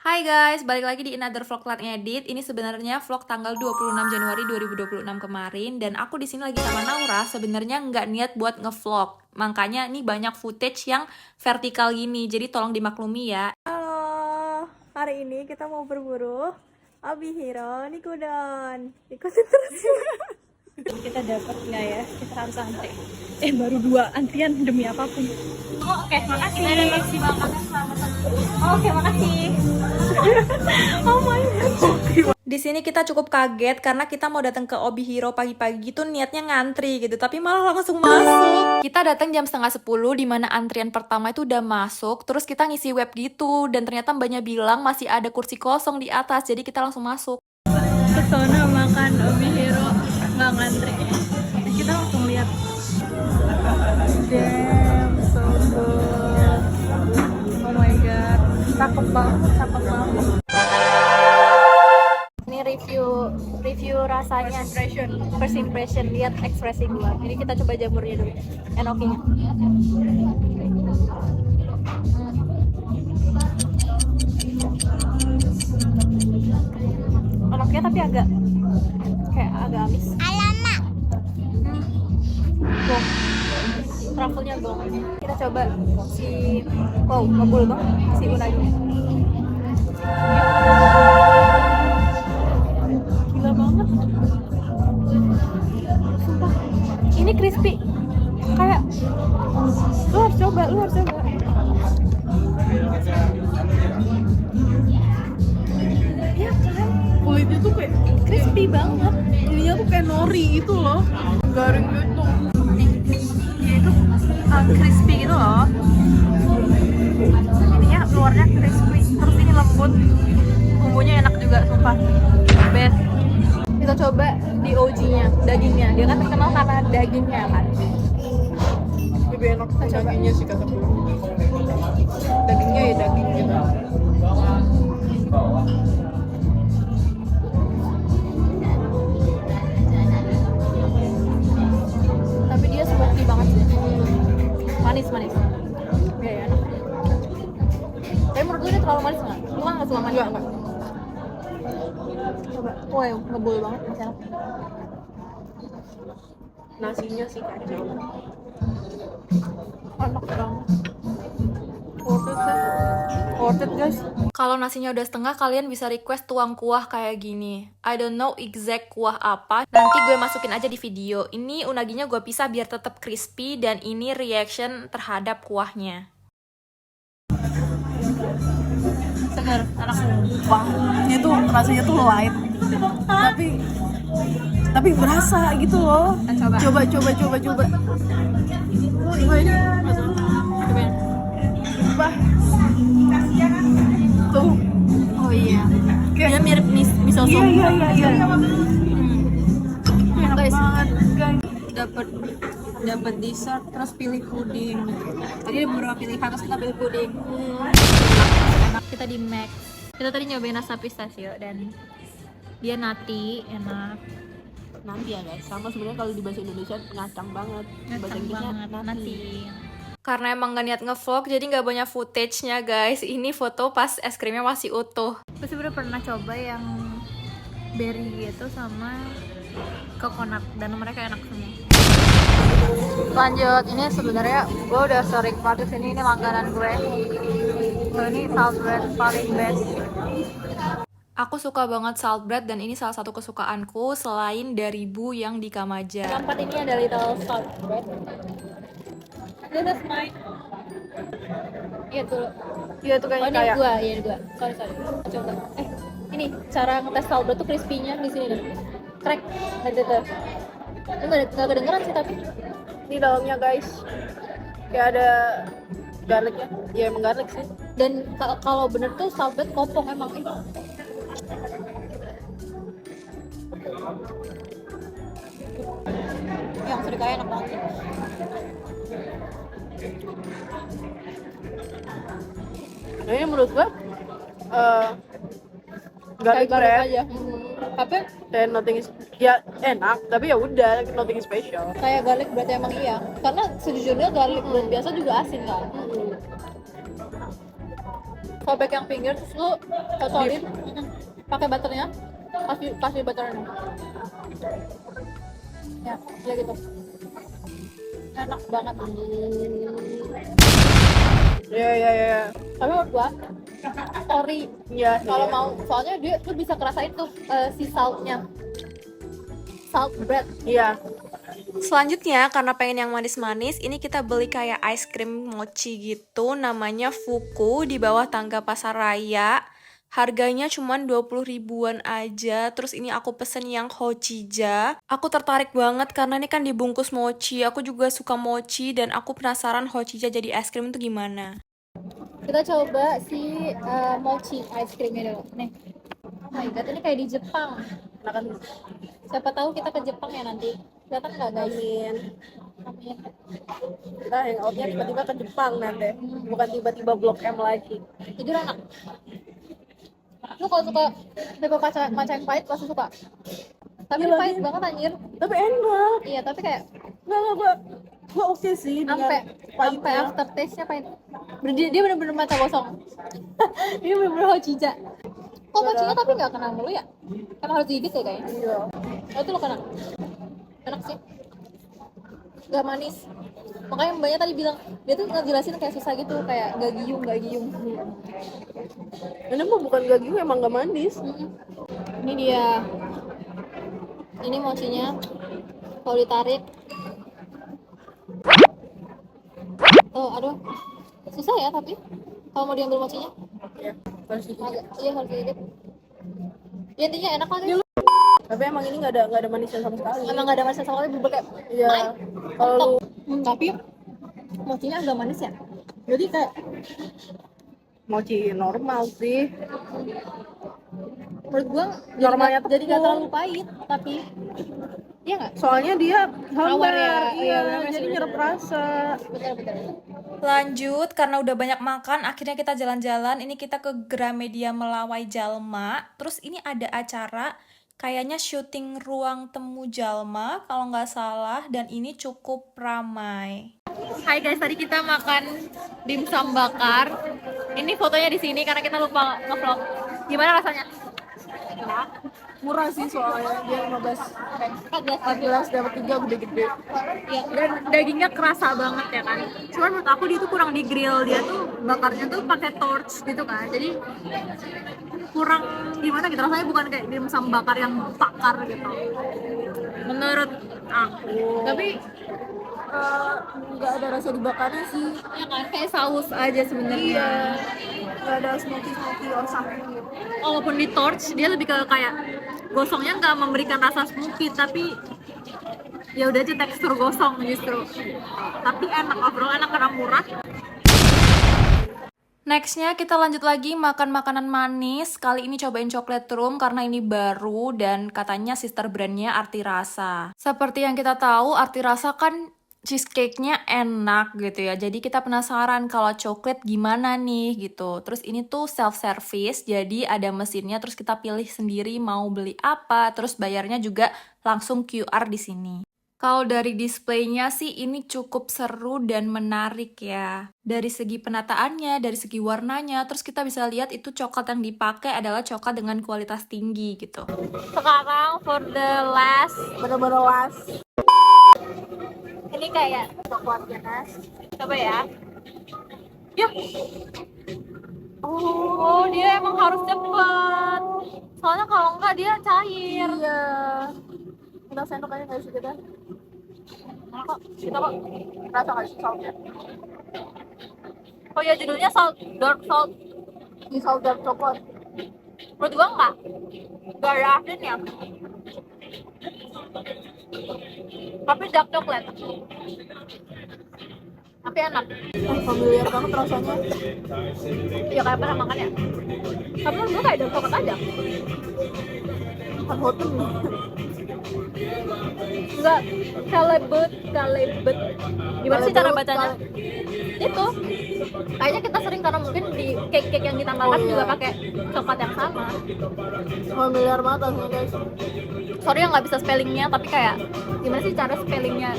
Hai guys, balik lagi di Another Vlog Lat Ngedit. Ini sebenarnya vlog tanggal 26 Januari 2026 kemarin dan aku di sini lagi sama Naura. Sebenarnya nggak niat buat ngevlog. Makanya ini banyak footage yang vertikal gini. Jadi tolong dimaklumi ya. Halo, hari ini kita mau berburu Obihiro Nikudon. Ikutin terus. Kita dapat nggak ya? Kita harus antri. Baru 2 antrian demi apapun. Oh, oke, makasih. Ada makasih banget. Oke, makasih. Oh my god. Di sini kita cukup kaget karena kita mau datang ke Obihiro pagi-pagi tuh niatnya ngantri gitu, tapi malah langsung masuk. Kita datang jam setengah 10 di mana antrian pertama itu udah masuk, terus kita ngisi web gitu dan ternyata mbaknya bilang masih ada kursi kosong di atas, jadi kita langsung masuk. Kesana makan Obihiro nggak ngantri. Kita langsung lihat. Damn, so good. Oh my god, cakep banget, cakep banget. Ini review rasanya. First impression, lihat ekspresi gua. Ini kita coba jamurnya dulu. Enokinya. Enoknya tapi agak amis. Alamak. Gong. Truffle-nya gong. Kita coba si ngebul banget si unagi. Gila banget. Sumpah. Ini crispy. Kayak lu harus coba. Iya kan? Kulitnya tuh kayak Crispy banget. ininya tuh kayak nori gitu loh, garing gitu. Dia itu crispy gitu loh. Ininya luarnya crispy, terus ini lembut. Bumbunya enak juga, sumpah. Best. Kita coba di OG-nya, dagingnya. Dia kan terkenal karena dagingnya kan. Lebih enak dagingnya sih kata gue. Dagingnya ya daging gitu. Tapi dia smoky banget sih. Manis. Iya, enak. Tapi menurut lu ini terlalu manis nggak? Lu kan nggak suka manis? Enggak. Coba. Wah, ngebul banget. Masih enak. Nasinya sih kacau. Enak banget. Worth it guys. Kalau nasinya udah setengah, kalian bisa request tuang kuah kayak gini. I don't know exact kuah apa. Nanti gue masukin aja di video. Ini unaginya gue pisah biar tetap crispy dan ini reaction terhadap kuahnya. Segar, enak. Wah, ini tuh rasanya tuh light. Tapi berasa gitu loh. Coba. Coba. Coba ini. Cobain. Wah. Tuh. Oh iya. Kayak Dia mirip miso soup. Iya. Enak Guys. banget, guys. Dapat dessert terus pilih puding. Tadi ada beberapa pilihan terus kita pilih puding. Enak. Kita di Mac. Kita tadi nyobain rasa pistachio dan dia nati, enak. Nanti ya guys, sama sebenarnya kalau di bahasa Indonesia ngacang banget. Bahasa Inggrisnya nanti. Karena emang gak niat ngevlog, jadi gak banyak footage-nya guys. Ini foto pas es krimnya masih utuh. Aku sebenarnya pernah coba yang berry gitu sama coconut dan mereka enak semua. Lanjut, ini sebenarnya gue udah sering banget kesini, ini langganan gue. So, ini salt bread paling best. Aku suka banget salt bread dan ini salah satu kesukaanku selain dari Bu yang di Kamaja. Keempat ini ada little salt bread. This is mine. Iya tuh. Iya tuh Oh, kayaknya ini kayak gua, iya gua. Sorry. Coba. Ini cara ngetes salt bread tuh crispy-nya di sini nih. Crack, gitu. Itu nggak kedengeran sih tapi. di dalamnya guys. Kayak ada garlicnya. Ya emang garlic sih. Dan kalau bener tuh salt bread kopong emang itu. Yang serikaya enak banget. Nah, ini menurut gua garlic Kayak bread aja. Tapi dan nothing is ya enak, tapi ya udah nothing special. kayak garlic bread emang iya. Karena sejujurnya garlic bread biasa juga asin kan. sobek yang pinggir terus lu cocorin pakai butternya, kasih butternya. Ya, ya gitu. Enak banget. Iya. Tapi menurut gua ori Iya. kalau mau, soalnya dia tuh bisa kerasain tuh si saltnya, salt bread. Iya. Selanjutnya, karena pengen yang manis-manis, ini kita beli kayak ice cream mochi gitu, namanya Fuku, di bawah tangga pasar raya. Harganya cuma 20 ribuan aja. Terus ini aku pesen yang Hochija. Aku tertarik banget karena ini kan dibungkus mochi. Aku juga suka mochi dan aku penasaran Hochija jadi es krim itu gimana. Kita coba si mochi ice creamnya dulu. Nih, oh my god, ini kayak di Jepang. Nah kan Siapa tahu kita ke Jepang ya nanti. Kelihatan nggak guys? amin. Amin. Kita hangoutnya tiba-tiba ke Jepang nanti. Bukan tiba-tiba Blok M lagi. Jujur enak. Lu kalau suka tipe matcha yang pahit pasti suka. Tapi Iya, pahit lagi. banget anjir. Tapi enak. Iya, tapi kayak Gua oke sih dengan sampai pahitnya. aftertaste-nya pahit. Dia bener-bener matcha gosong. Dia bener-bener Hochija. Kok mochinya tapi nggak kena mulu ya? Emang harus digigit ya kayaknya. Iya. Oh, itu lo kena. Enak sih. Gak manis. Makanya mbaknya tadi bilang dia tuh ngejelasin kayak susah gitu, kayak gak giyung. Ini mah bukan gagiu, emang gak manis. Ini dia. Ini mochinya. Kalau ditarik. Oh, aduh. Susah ya tapi kalau mau diambil mochinya. Ya, harus dikit. Iya, harus digigit. Ya, intinya enak lah deh. Tapi emang ini nggak ada manisnya sama sekali. Emang gak ada manis sama sekali, bener kayak Iya. Kalau lu tapi mochinya agak manis ya. Jadi kayak mochi normal sih. menurut gua Normalnya jadi gak tepung. terlalu pahit, tapi iya nggak? Soalnya dia Tawar hambar, ya, iya, iya, bener sih, jadi bener. nyerap rasa. Betul. Lanjut, karena udah banyak makan, akhirnya kita jalan-jalan. Ini kita ke Gramedia Melawai Jalma. Terus ini ada acara, kayaknya syuting Ruang Temu Jalma, kalau nggak salah. Dan ini cukup ramai. Hai guys, tadi kita makan dimsum bakar. Ini fotonya di sini karena kita lupa nge-vlog. Gimana rasanya? Murah sih soalnya, dia 15 14 dapat 3 gede-gede. ya. Dan dagingnya kerasa banget ya kan. Cuman menurut aku dia tuh kurang di grill, dia tuh bakarnya tuh pakai torch gitu kan. Jadi kurang gimana gitu, rasanya bukan kayak dimsum bakar yang bakar gitu. Menurut aku. Tapi Nggak ada rasa dibakarnya sih. ya kan kayak saus aja sebenarnya. Nggak ada smoky osang. Walaupun di torch dia lebih ke kayak gosongnya nggak memberikan rasa smoky, tapi ya udah aja tekstur gosong justru. Tapi enak, overall enak karena murah. Nextnya kita lanjut lagi makan makanan manis. Kali ini cobain coklat room karena ini baru dan katanya sister brandnya Arti Rasa. Seperti yang kita tahu, Arti Rasa kan cheesecake-nya enak gitu ya. Jadi kita penasaran kalau coklat gimana nih gitu. Terus ini tuh self service, jadi ada mesinnya. Terus kita pilih sendiri mau beli apa. Terus bayarnya juga langsung QR di sini. Kalau dari displaynya sih ini cukup seru dan menarik ya. Dari segi penataannya, dari segi warnanya, terus kita bisa lihat itu coklat yang dipakai adalah coklat dengan kualitas tinggi gitu. Sekarang for the last, Bener-bener las. ini kayak coklatnya kan. Coba ya. Ya. Oh, dia emang harus cepet. Soalnya kalau enggak dia cair. Iya. Kita sendok aja nggak sih kita? Mana kok? Kita kok. Rasa nggak sih saltnya? Oh ya, judulnya salt, dark salt. Ini salt dark coklat. Menurut gua enggak ada asinnya, tapi dark coklat, tapi enak. Familiar banget rasanya. Ya kayak pernah makan ya, tapi menurut gua kayak dark coklat aja. Kan hotel nih. Enggak, kalebet. Gimana sih cara bacanya? Itu kayaknya kita sering karena mungkin di cake yang kita makan juga pakai coklat yang sama. Familiar banget rasanya guys. Sorry yang nggak bisa spellingnya, tapi kayak gimana sih cara spellingnya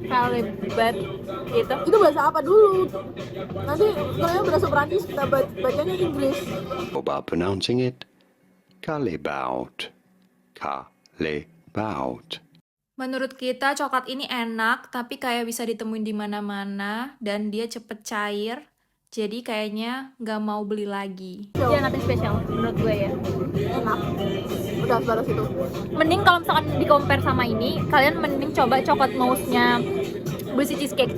Calibet gitu. Itu bahasa apa dulu? Nanti kalian berasa Perancis, kita bacanya Inggris. About pronouncing it, Calibout. Calibout. Menurut kita coklat ini enak, tapi kayak bisa ditemuin di mana-mana dan dia cepet cair. Jadi kayaknya nggak mau beli lagi. Dia nothing spesial menurut gue ya. Enak. Udah sebatas itu. Mending kalau misalkan di compare sama ini, kalian mending coba coklat mouse-nya Blue Cheesecake.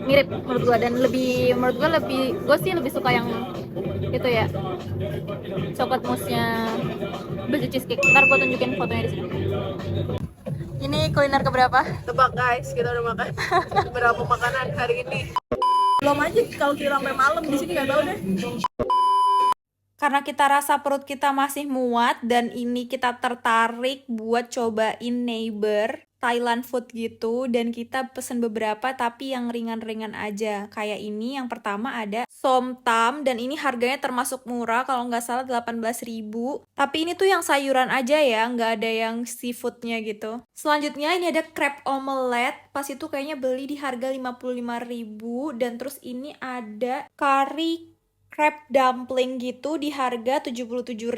Mirip menurut gue, dan menurut gue sih lebih suka yang itu ya, coklat mousse-nya Blue Cheesecake. Ntar gue tunjukin fotonya di sini. Ini kuliner keberapa? Tebak guys, kita udah makan berapa makanan hari ini. Belum aja kalau kira sampai malam di sini nggak tahu deh. Karena kita rasa perut kita masih muat dan ini kita tertarik buat cobain neighbor Thailand food gitu, dan kita pesen beberapa tapi yang ringan-ringan aja. Kayak ini yang pertama ada som tam, dan ini harganya termasuk murah, kalau nggak salah 18.000. Tapi ini tuh yang sayuran aja ya, nggak ada yang seafoodnya gitu. Selanjutnya ini ada crab omelette, pas itu kayaknya beli di harga 55.000. Dan terus ini ada curry crab dumpling gitu di harga 77.000.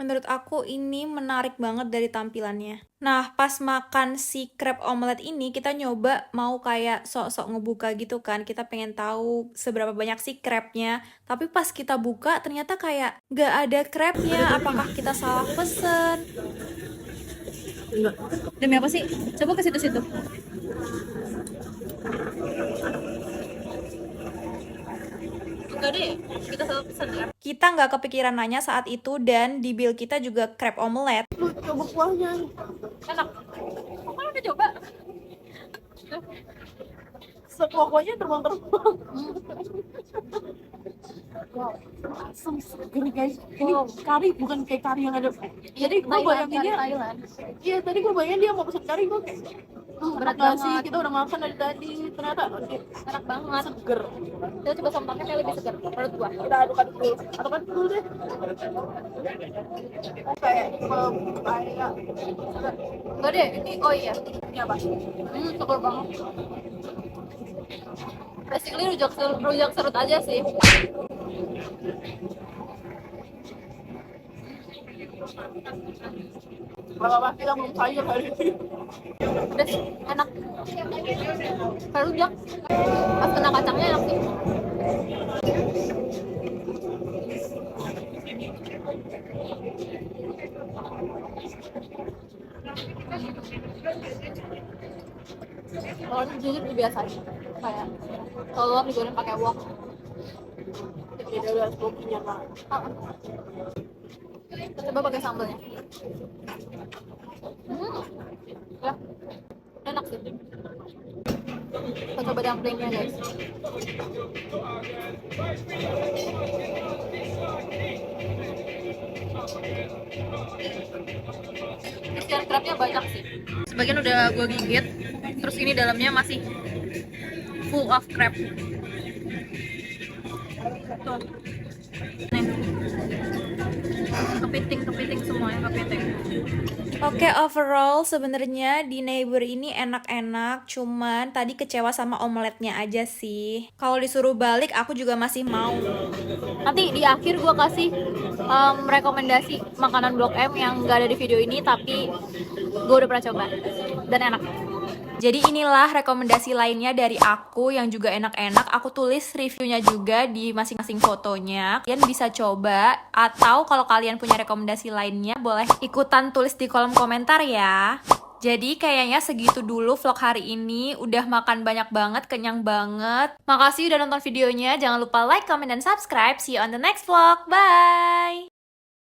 Menurut aku ini menarik banget dari tampilannya. Nah, pas makan si crab omelet ini, kita nyoba mau kayak sok-sok ngebuka gitu kan. Kita pengen tahu seberapa banyak sih crabnya. Tapi pas kita buka, ternyata kayak nggak ada crabnya. Apakah kita salah pesen? Demi apa sih? Coba ke situ-situ. Enggak deh, kita salah pesan ya. Kita nggak kepikiran nanya saat itu, dan di bill kita juga crab omelet. Lu coba kuahnya. Enak. Kok lu udah coba? Sekuah-kuahnya terbang-terbang. Wow, asam seger guys. Ini kari bukan kayak kari yang ada. Jadi gue bayanginnya Thailand. Iya, tadi gue bayangin dia mau pesen kari, gue kayak Berat berat sih, banget. kita udah makan dari tadi, ternyata Enak banget. seger. Kita coba sompaknya kayak lebih segar menurut gua. Kita aduk-aduk dulu, aduk-aduk dulu deh. Kayak kayak Enggak deh, ini oh iya. ini apa? Segar banget. Basically rujak serut aja sih. Gak apa-apa, kita belum sayur hari ini. Pedas, enak. Kayak rujak. Pas kena kacangnya enak sih. Kalau ini jujur lebih biasa aja. Kayak telur digoreng pakai wok. Jadi udah sebelum kenyang lah. Kita coba pakai sambalnya. Ya, enak sih. Kita coba dumplingnya guys. Isian crabnya banyak sih. Sebagian udah gue gigit, terus ini dalamnya masih full of crab. Tuh. Nih. Kepiting semuanya kepiting. Oke, overall sebenarnya di neighbor ini enak-enak, cuman tadi kecewa sama omeletnya aja sih. Kalau disuruh balik aku juga masih mau. Nanti di akhir gue kasih rekomendasi makanan Blok M yang gak ada di video ini, tapi gue udah pernah coba dan enak. Jadi inilah rekomendasi lainnya dari aku yang juga enak-enak. Aku tulis reviewnya juga di masing-masing fotonya. Kalian bisa coba, atau kalau kalian punya rekomendasi lainnya boleh ikutan tulis di kolom komentar ya. Jadi kayaknya segitu dulu vlog hari ini. Udah makan banyak banget, kenyang banget. Makasih udah nonton videonya. Jangan lupa like, comment, dan subscribe. See you on the next vlog. Bye!